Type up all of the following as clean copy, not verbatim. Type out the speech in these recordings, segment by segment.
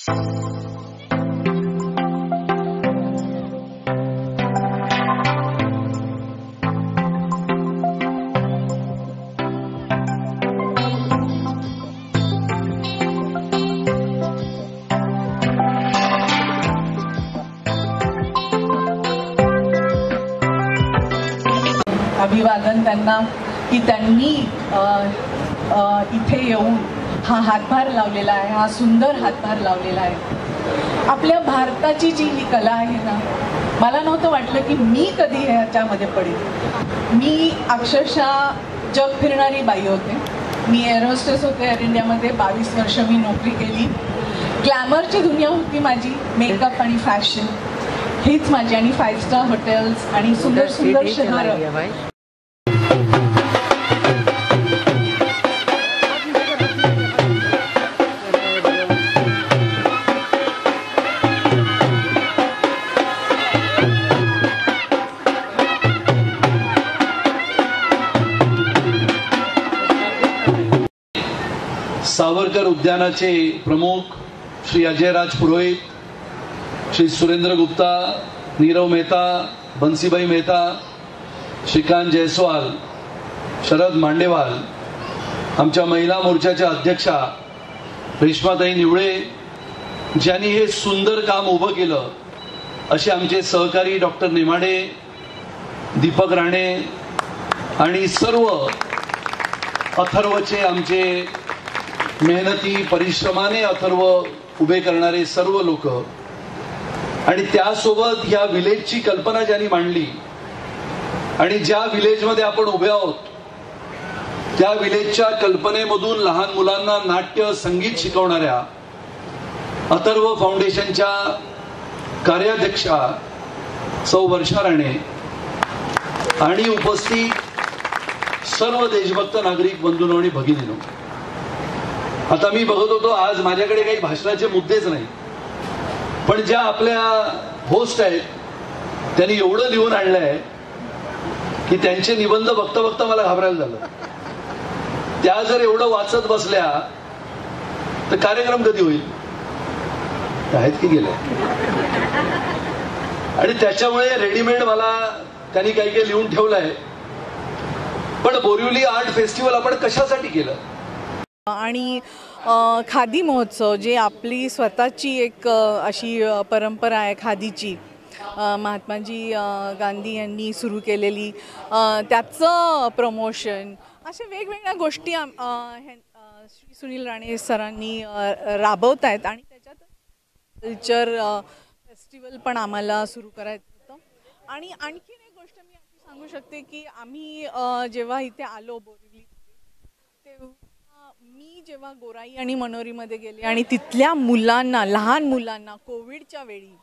अभिवादन त्यांना की त्यांनी इथे येऊन हा हातभार लावलेला आहे, हा सुंदर हातभार लावलेला आहे। आपल्या भारताची जी ही कला आहे ना, मला नव्हतं वाटलं की मी कधी ह्याच्यामध्ये पडेल। मी अक्षरशः जग फिरणारी बाई होते। मी एअरोस्टेस होते एअर इंडियामध्ये, 22 वर्ष मी नोकरी केली। ग्लॅमरची दुनिया होती माझी, मेकअप आणि फॅशन हीच माझी, आणि 5 स्टार हॉटेल्स आणि सुंदर सुंदर शहर। सावरकर उद्यानाचे प्रमुख श्री अजयराज पुरोहित, श्री सुरेंद्र गुप्ता, नीरव मेहता, बंसीबाई मेहता, श्रीकांत जयस्वाल, शरद मांडेवाल, आमच्या महिला मोर्चाच्या अध्यक्षा रेश्माताई निवळे, ज्यांनी हे सुंदर काम उभं केलं, असे आमचे सहकारी डॉक्टर नेमाडे, दीपक राणे आणि सर्व अथर्वचे आमचे मेहनती परिश्रमाने अथर्व उभे करणारे सर्व लोक, आणि त्यासोबत ह्या विलेजची कल्पना ज्यांनी मांडली आणि ज्या विलेजमध्ये आपण उभे आहोत त्या विलेजच्या कल्पनेमधून लहान मुलांना नाट्य संगीत शिकवणाऱ्या अथर्व फाउंडेशनच्या कार्याध्यक्षा सौ वर्षा राणे आणि उपस्थित सर्व देशभक्त नागरिक बंधूंनो आणि भगिनींनो, आता मी बघत होतो आज माझ्याकडे काही भाषणाचे मुद्देच नाही, पण ज्या आपल्या होस्ट आहेत त्यांनी एवढं लिहून आणलंय की त्यांचे निबंध बघता बघता मला घाबरायला झालं। त्या जर एवढं वाचत बसल्या तर कार्यक्रम कधी होईल? आहेत की गेल्या? आणि त्याच्यामुळे रेडीमेड मला त्यांनी काही काही लिहून ठेवलंय। पण बोरिवली आर्ट फेस्टिवल आपण कशासाठी केलं? आणि खादी महोत्सव, जे आपली स्वतःची एक अशी परंपरा आहे खादीची, महात्माजी गांधी यांनी सुरू केलेली, त्याचं प्रमोशन, अशा वेगवेगळ्या गोष्टी श्री सुनील राणे सरांनी राबवत आहेत। आणि त्याच्यात कल्चर फेस्टिवल पण आम्हाला सुरू करायचं होतं। आणि आणखीन एक गोष्ट मी अशी सांगू शकते की आम्ही जेव्हा इथे आलो बोरिवली, तेव्हा मी जेव्हा गोराई आणि मनोरीमध्ये गेले आणि तिथल्या मुलांना, लहान मुलांना कोविडच्या वेळी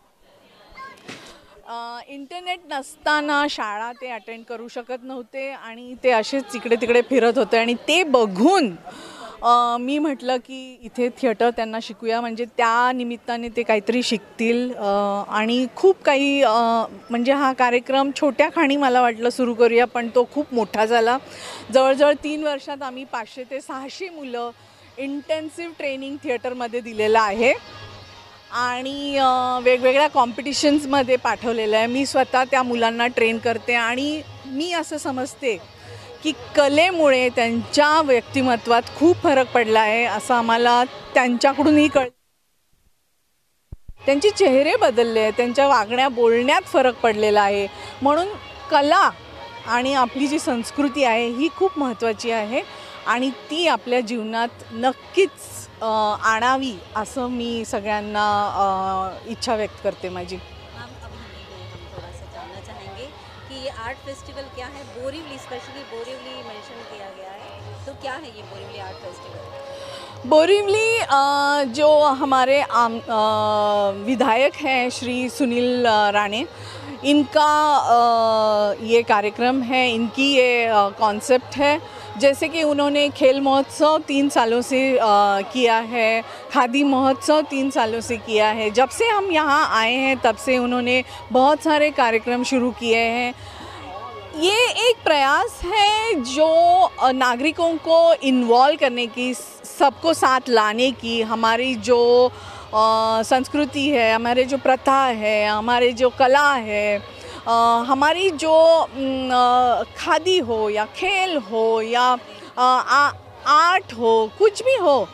इंटरनेट नसताना शाळा ते अटेंड करू शकत नव्हते आणि ते असेच इकडे तिकडे फिरत होते, आणि ते बघून मी म्हटलं की इथे थिएटर त्यांना शिकूया, म्हणजे त्या निमित्ताने ते काहीतरी शिकतील। आणि खूप काही म्हणजे हा कार्यक्रम छोट्या खाणी मला वाटलं सुरू करूया, पण तो खूप मोठा झाला। जवळजवळ 3 वर्षात आम्ही 500 ते 600 मुलं इंटेन्सिव्ह ट्रेनिंग थिएटरमध्ये दिलेलं आहे आणि वेगवेगळ्या कॉम्पिटिशन्समध्ये पाठवलेलं आहे। मी स्वतः त्या मुलांना ट्रेन करते आणि मी असं समजते की कलेमुळे त्यांच्या व्यक्तिमत्वात खूप फरक पडला आहे, असं आम्हाला त्यांच्याकडूनही कळलं। त्यांचे चेहरे बदलले आहेत, त्यांच्या वागण्या बोलण्यात फरक पडलेला आहे। म्हणून कला आणि आपली जी संस्कृती आहे ही खूप महत्त्वाची आहे आणि ती आपल्या जीवनात नक्कीच आणावी, असं मी सगळ्यांना इच्छा व्यक्त करते माझी। ये आर्ट फेस्टिवल क्या है? बोरीवली, स्पेशली बोरीवली मेंशन किया गया है, तो क्या है ये बोरीवली आर्ट फेस्टिवल? बोरीवली जो हमारे विधायक हैं श्री सुनील राणे, इनका ये कार्यक्रम है, इनकी ये कॉन्सेप्ट है। जैसे कि उन्होंने खेल महोत्सव 3 सालों से किया है, खादी महोत्सव 3 सालों से किया है। जब से हम यहाँ आए हैं तब से उन्होंने बहुत सारे कार्यक्रम शुरू किए हैं। ये एक प्रयास है जो नागरिकों को इन्वॉल्व करने की, सबको साथ लाने की, हमारी जो संस्कृति है, हमारे जो प्रथा है, हमारे जो कला है, हमारी जो खादी हो या खेल हो या आर्ट हो, कुछ भी हो,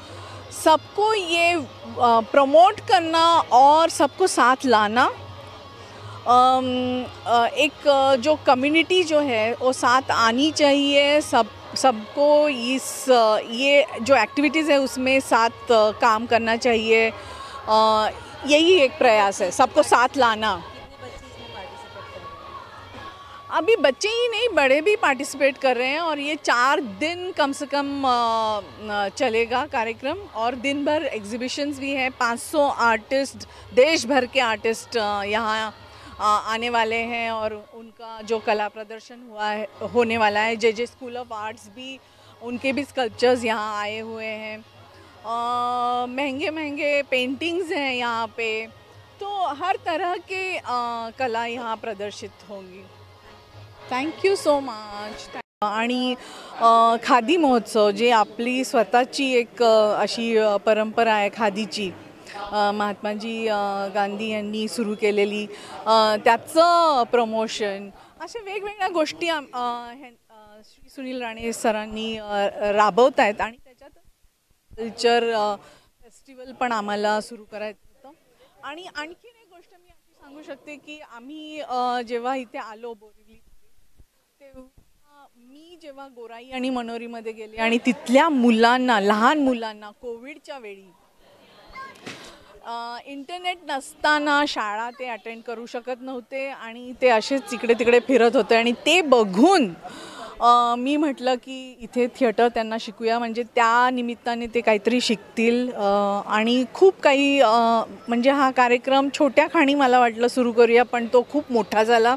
सबको ये प्रमोट करना और सबको साथ लाना। एक जो कम्युनिटी जो है वो साथ आनी चाहिए, सबको इस ये जो एक्टिविटीज़ है उसमें साथ काम करना चाहिए। यही एक प्रयास है, सबको साथ लाना। कितने बच्चे इसमें पार्टिसिपेट कर रहे हैं? अभी बच्चे ही नहीं, बड़े भी पार्टिसिपेट कर रहे हैं और ये 4 दिन कम से कम चलेगा कार्यक्रम। और दिन भर एग्जीबिशंस भी हैं। 500 आर्टिस्ट, देश भर के आर्टिस्ट यहाँ आने वाले हैं और उनका जो कला प्रदर्शन होने वाला है। जे स्कूल ऑफ आर्ट्स भी, उनके भी स्कल्पचर्स यहाँ आए हुए हैं। महंगे महंगे पेंटिंग्स हैं यहाँ पे, तो हर तरह के कला यहाँ प्रदर्शित होंगी। Thank you so much. आणि खादी महोत्सव, जे आपली स्वतःची एक अशी परंपरा आहे खादीची, महात्माजी गांधी यांनी सुरू केलेली, त्याचं प्रमोशन, अशा वेगवेगळ्या गोष्टी श्री सुनील राणे सरांनी राबवत आहेत। आणि त्याच्यात कल्चर फेस्टिवल पण आम्हाला सुरू करायचं होतं। आणि आणखीन एक गोष्ट मी अशी सांगू शकते की आम्ही जेव्हा इथे आलो बोरिवली, तेव्हा मी जेव्हा गोराई आणि मनोरीमध्ये गेले आणि तिथल्या मुलांना, लहान मुलांना कोविडच्या वेळी इंटरनेट नसताना शाळा ते अटेंड करू शकत नव्हते आणि ते असेच इकडे तिकडे फिरत होते। आणि ते बघून मी म्हटलं की इथे थिएटर त्यांना शिकूया, म्हणजे त्या निमित्ताने ते काहीतरी शिकतील। आणि खूप काही म्हणजे हा कार्यक्रम छोट्या खाणी मला वाटलं सुरू करूया, पण तो खूप मोठा झाला।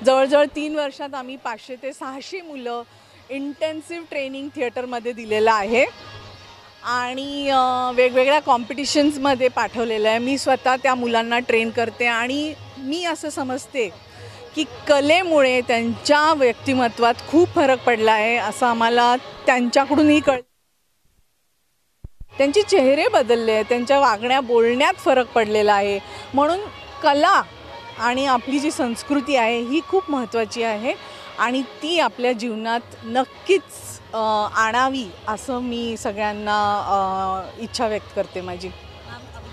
जवळजवळ 3 वर्षात आम्ही 500 ते 600 मुलं इंटेन्सिव्ह ट्रेनिंग थिएटरमध्ये दिलेलं आहे आणि वेगवेगळ्या कॉम्पिटिशन्समध्ये पाठवलेलं आहे। मी स्वतः त्या मुलांना ट्रेन करते आणि मी असं समजते की कलेमुळे त्यांच्या व्यक्तिमत्वात खूप फरक पडला आहे, असं आम्हाला त्यांच्याकडूनही कळलं। त्यांचे चेहरे बदलले आहेत, त्यांच्या वागण्या बोलण्यात फरक पडलेला आहे। म्हणून कला आणि आपली जी संस्कृती आहे ही खूप महत्त्वाची आहे आणि ती आपल्या जीवनात नक्कीच आणावी, असं मी सगळ्यांना इच्छा व्यक्त करते माझी। मैम, हम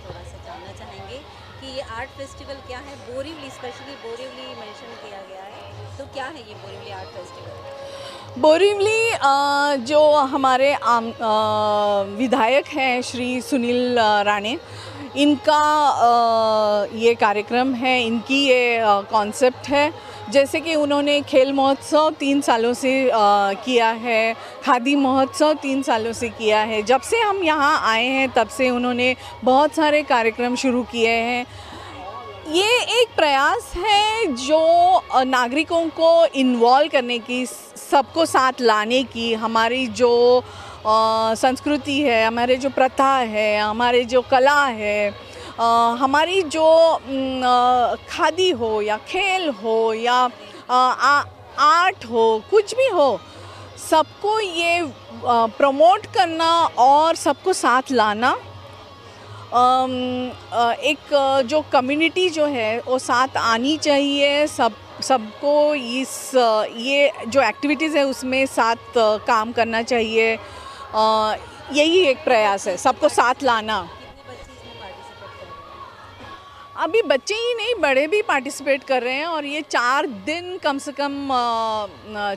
थोड़ा सा जानना चाहेंगे कि ये आर्ट फेस्टिवल क्या है? बोरीवली, स्पेशली बोरीवली मेंशन किया गया है, तो क्या है ये बोरीवली आर्ट फेस्टिवल? बोरीवली जो हमारे विधायक हैं श्री सुनील राणे, इनका ये कार्यक्रम है, इनकी ये कॉन्सेप्ट है। जैसे कि उन्होंने खेल महोत्सव 3 सालों से किया है, खादी महोत्सव 3 सालों से किया है। जब से हम यहाँ आए हैं तब से उन्होंने बहुत सारे कार्यक्रम शुरू किए हैं। ये एक प्रयास है जो नागरिकों को इन्वॉल्व करने की, सबको साथ लाने की, हमारी जो संस्कृति है, हमारे जो प्रथा है, हमारे जो कला है, हमारी जो खादी हो या खेल हो या आर्ट हो, कुछ भी हो, सबको ये प्रमोट करना और सबको साथ लाना। एक जो कम्युनिटी जो है वो साथ आनी चाहिए, सबको इस ये जो एक्टिविटीज़ है उसमें साथ काम करना चाहिए। यही एक प्रयास है, सबको साथ लाना। कितने बच्चे इसमें पार्टिसिपेट कर रहे हैं? अभी बच्चे ही नहीं, बड़े भी पार्टिसिपेट कर रहे हैं और ये 4 दिन कम से कम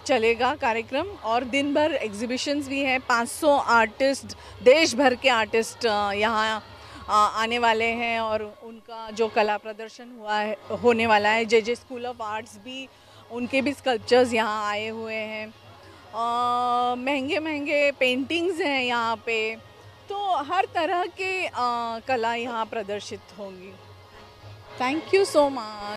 चलेगा कार्यक्रम। और दिन भर एग्जीबिशंस भी हैं। 500 आर्टिस्ट, देश भर के आर्टिस्ट यहाँ आने वाले हैं और उनका जो कला प्रदर्शन होने वाला है। जे स्कूल ऑफ आर्ट्स भी, उनके भी स्कल्पचर्स यहाँ आए हुए हैं। महंगे महंगे पेंटिंग्स हैं यहाँ पे, तो हर तरह के कला यहाँ प्रदर्शित होंगी। Thank you so much.